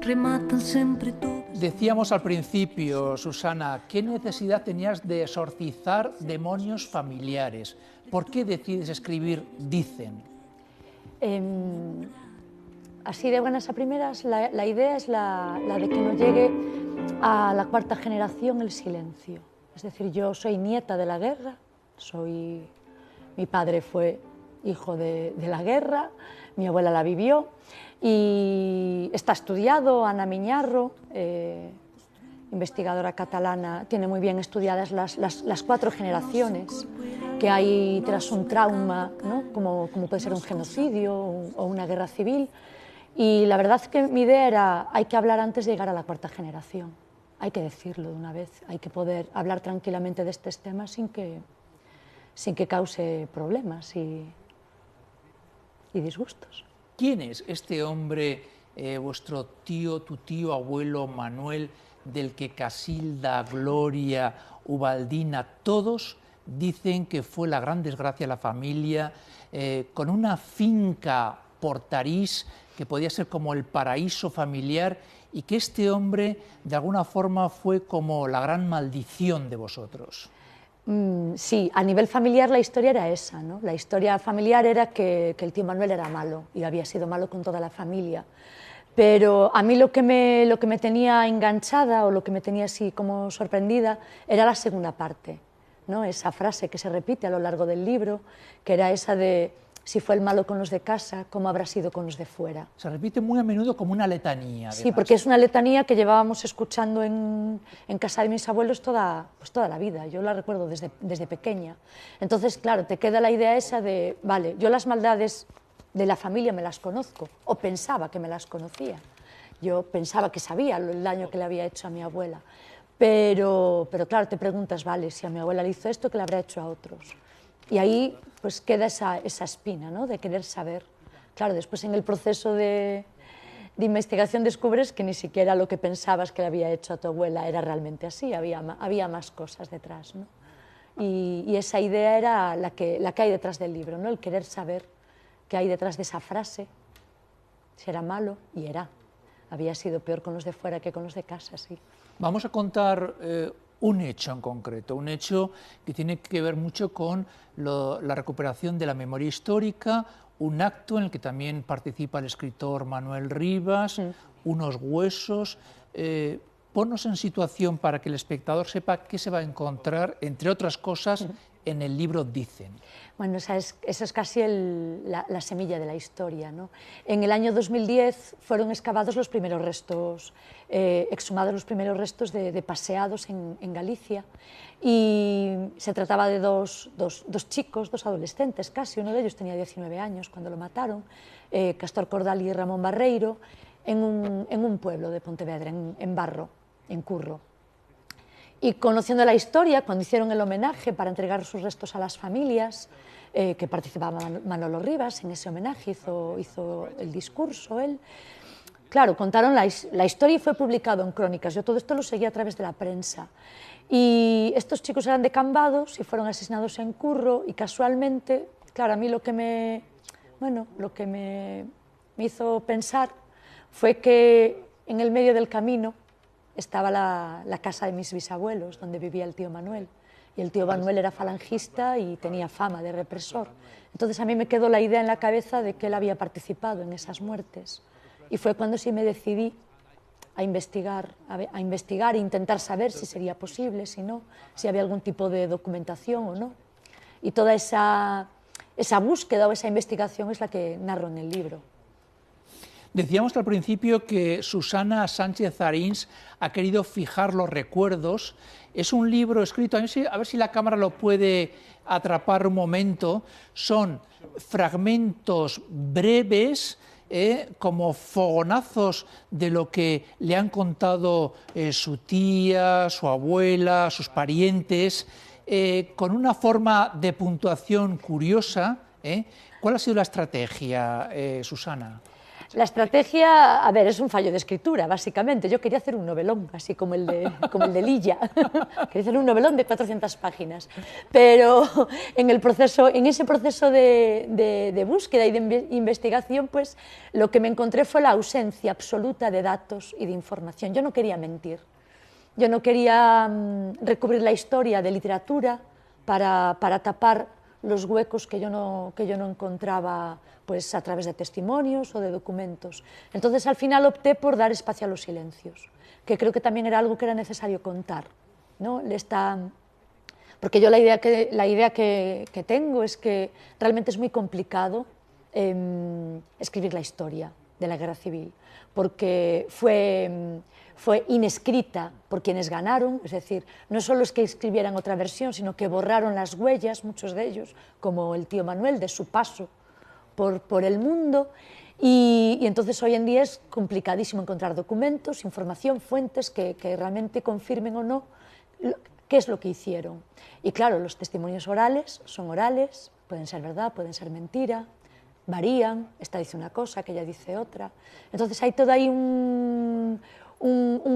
rematan sempre todas. Decíamos al principio, Susana, ¿qué necesidad tenías de exorcizar demonios familiares? ¿Por qué decides escribir Dicen? Así de buenas a primeras, la idea es la de que no llegue a la cuarta generación el silencio. Es decir, yo soy nieta de la guerra, mi padre fue hijo de la guerra, mi abuela la vivió, y está estudiado. Ana Miñarro, investigadora catalana, tiene muy bien estudiadas las 4 generaciones que hay tras un trauma, ¿no? como puede ser un genocidio o una guerra civil. Y la verdad es que mi idea era, hay que hablar antes de llegar a la 4ª generación, hay que decirlo de una vez, hay que poder hablar tranquilamente de estos temas sin que cause problemas y disgustos. ¿Quién es este hombre, vuestro tío, tu tío, abuelo Manuel, del que Casilda, Gloria, Ubaldina, todos dicen que fue la gran desgracia de la familia, con una finca por Tarís que podía ser como el paraíso familiar, y que este hombre de alguna forma fue como la gran maldición de vosotros? Sí, a nivel familiar la historia era esa, ¿no? La historia familiar era que el tío Manuel era malo y había sido malo con toda la familia. Pero a mí lo que me tenía enganchada o lo que me tenía así como sorprendida era la segunda parte, ¿no? Esa frase que se repite a lo largo del libro, que era esa de si fue el malo con los de casa, ¿cómo habrá sido con los de fuera? Se repite muy a menudo como una letanía. Sí, porque es una letanía que llevábamos escuchando en casa de mis abuelos toda la vida. Yo la recuerdo desde pequeña. Entonces, claro, te queda la idea esa de, vale, yo las maldades de la familia me las conozco, o pensaba que me las conocía. Yo pensaba que sabía el daño que le había hecho a mi abuela. Pero claro, te preguntas, vale, si a mi abuela le hizo esto, ¿qué le habrá hecho a otros? Y ahí pues queda esa espina, ¿no? De querer saber. Claro, después en el proceso de investigación descubres que ni siquiera lo que pensabas que le había hecho a tu abuela era realmente así, había más cosas detrás, ¿no? Y esa idea era la que hay detrás del libro, ¿no? El querer saber qué hay detrás de esa frase, si era malo, y era. Había sido peor con los de fuera que con los de casa, sí. Vamos a contar un hecho en concreto, un hecho que tiene que ver mucho con la recuperación de la memoria histórica, un acto en el que también participa el escritor Manuel Rivas, unos huesos. Ponnos en situación para que el espectador sepa qué se va a encontrar, entre otras cosas, en el libro Dicen. Bueno, esa es casi la semilla de la historia, ¿no? En el año 2010 fueron excavados los primeros restos, exhumados los primeros restos de paseados en Galicia, y se trataba de dos chicos, 2 adolescentes casi, uno de ellos tenía 19 años cuando lo mataron, Castor Cordal y Ramón Barreiro, en un pueblo de Pontevedra, en Barro, en Curro. Y conociendo la historia, cuando hicieron el homenaje para entregar sus restos a las familias, que participaba Manolo Rivas en ese homenaje, hizo el discurso él. Claro, contaron la historia y fue publicado en crónicas. Yo todo esto lo seguí a través de la prensa. Y estos chicos eran de Cambados y fueron asesinados en Curro, y casualmente, claro, a mí lo que me hizo pensar fue que en el medio del camino estaba la casa de mis bisabuelos, donde vivía el tío Manuel. Y el tío Manuel era falangista y tenía fama de represor. Entonces a mí me quedó la idea en la cabeza de que él había participado en esas muertes. Y fue cuando sí me decidí a investigar e intentar saber si sería posible, si no, si había algún tipo de documentación o no. Y toda esa búsqueda o esa investigación es la que narro en el libro. Decíamos al principio que Susana Sánchez Arins ha querido fijar los recuerdos. Es un libro escrito, a ver si la cámara lo puede atrapar un momento. Son fragmentos breves, como fogonazos de lo que le han contado su tía, su abuela, sus parientes, con una forma de puntuación curiosa. ¿Cuál ha sido la estrategia, Susana? La estrategia, a ver, es un fallo de escritura, básicamente. Yo quería hacer un novelón, así como el de Lilla. Quería hacer un novelón de 400 páginas. Pero en ese proceso de búsqueda y de investigación, pues lo que me encontré fue la ausencia absoluta de datos y de información. Yo no quería mentir. Yo no quería recubrir la historia de literatura para tapar los huecos que yo no encontraba pues, a través de testimonios o de documentos. Entonces, al final opté por dar espacio a los silencios, que creo que también era algo que era necesario contar, ¿no? Porque yo la idea que tengo es que realmente es muy complicado escribir la historia de la Guerra Civil, porque fue inescrita por quienes ganaron, es decir, no solo es que escribieran otra versión, sino que borraron las huellas, muchos de ellos, como el tío Manuel, de su paso por el mundo, y entonces hoy en día es complicadísimo encontrar documentos, información, fuentes que realmente confirmen o no qué es lo que hicieron. Y claro, los testimonios orales son orales, pueden ser verdad, pueden ser mentira, varían, esta dice una cosa, aquella dice otra. Entonces hay todo ahí un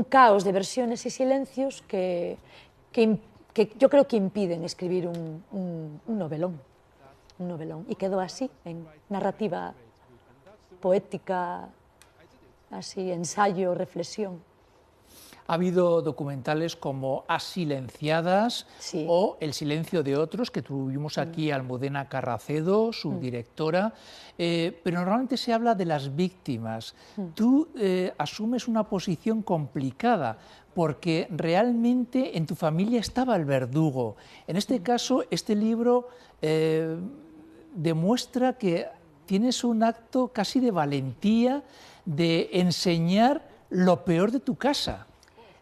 caos de versiones y silencios que yo creo que impiden escribir un novelón. Y quedó así, en narrativa poética, así, ensayo, reflexión. Ha habido documentales como Asilenciadas Sí. o El silencio de otros, que tuvimos aquí a Almudena Carracedo, su directora, pero normalmente se habla de las víctimas. Tú asumes una posición complicada, porque realmente en tu familia estaba el verdugo. En este caso, este libro demuestra que tienes un acto casi de valentía de enseñar lo peor de tu casa.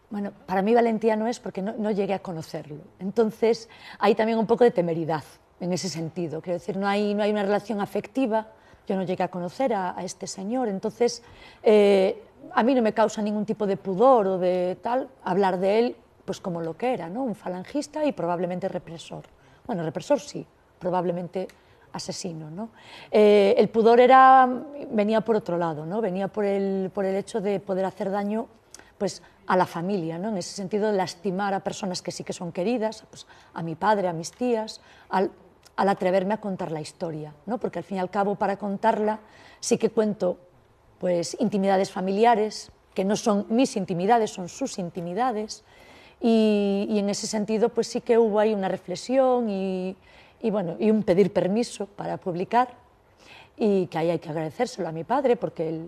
Bueno, para mí valentía no es porque no llegué a conocerlo. Entonces, hay también un poco de temeridad en ese sentido. Quiero decir, no hay una relación afectiva. Yo no llegué a conocer a este señor. Entonces, a mí no me causa ningún tipo de pudor o de tal hablar de él pues como lo que era, ¿no? Un falangista y probablemente represor. Bueno, represor sí, probablemente asesino, ¿no? El pudor venía por otro lado, ¿no? Venía por el hecho de poder hacer daño pues, a la familia, ¿no? En ese sentido, lastimar a personas que sí que son queridas, pues, a mi padre, a mis tías, al atreverme a contar la historia, ¿no? Porque al fin y al cabo, para contarla, sí que cuento pues, intimidades familiares, que no son mis intimidades, son sus intimidades, y en ese sentido pues, sí que hubo ahí una reflexión y un pedir permiso para publicar, y que ahí hay que agradecérselo a mi padre, porque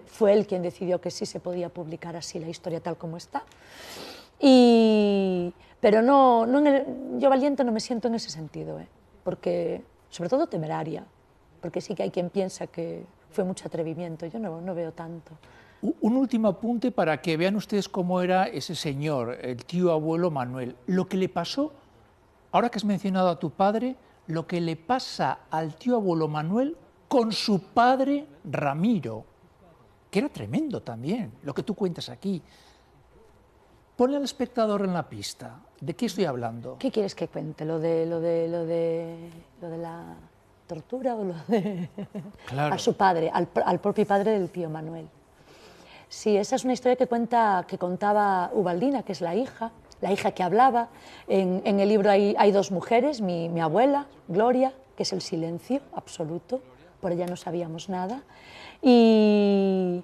fue él quien decidió que sí se podía publicar así la historia tal como está. Pero yo valiente no me siento en ese sentido, porque, sobre todo temeraria, porque sí que hay quien piensa que fue mucho atrevimiento, yo no veo tanto. Un último apunte para que vean ustedes cómo era ese señor, el tío abuelo Manuel. Lo que le pasó, ahora que has mencionado a tu padre, lo que le pasa al tío abuelo Manuel con su padre Ramiro, que era tremendo también, lo que tú cuentas aquí. Ponle al espectador en la pista. ¿De qué estoy hablando? ¿Qué quieres que cuente? ¿Lo de la tortura o lo de...? Claro. A su padre, al propio padre del tío Manuel. Sí, esa es una historia que contaba Ubaldina, que es la hija que hablaba. En el libro hay dos mujeres, mi abuela, Gloria, que es el silencio absoluto, por ella no sabíamos nada, y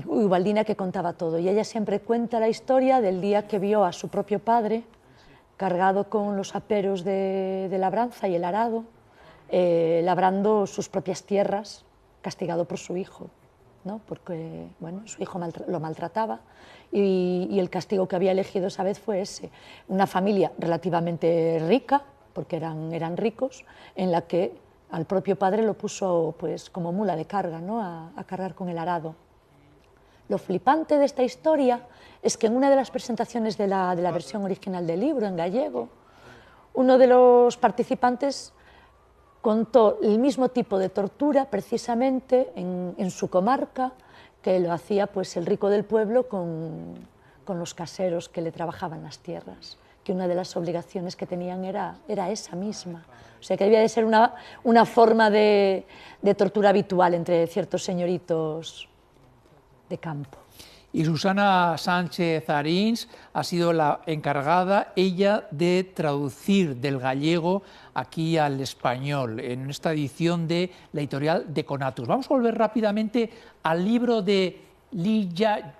Ubaldina, que contaba todo. Y ella siempre cuenta la historia del día que vio a su propio padre cargado con los aperos de labranza y el arado, labrando sus propias tierras, castigado por su hijo, ¿no? Porque bueno, su hijo lo maltrataba y el castigo que había elegido esa vez fue ese. Una familia relativamente rica, porque eran ricos, en la que al propio padre lo puso pues, como mula de carga, ¿no? a cargar con el arado. Lo flipante de esta historia es que en una de las presentaciones de la versión original del libro, en gallego, uno de los participantes contó el mismo tipo de tortura precisamente en su comarca, que lo hacía pues, el rico del pueblo con los caseros que le trabajaban las tierras, que una de las obligaciones que tenían era esa misma. O sea que debía de ser una forma de tortura habitual entre ciertos señoritos de campo. Y Susana Sánchez Arins ha sido la encargada, ella, de traducir del gallego aquí al español, en esta edición de la editorial de Conatus. Vamos a volver rápidamente al libro de Li Ya.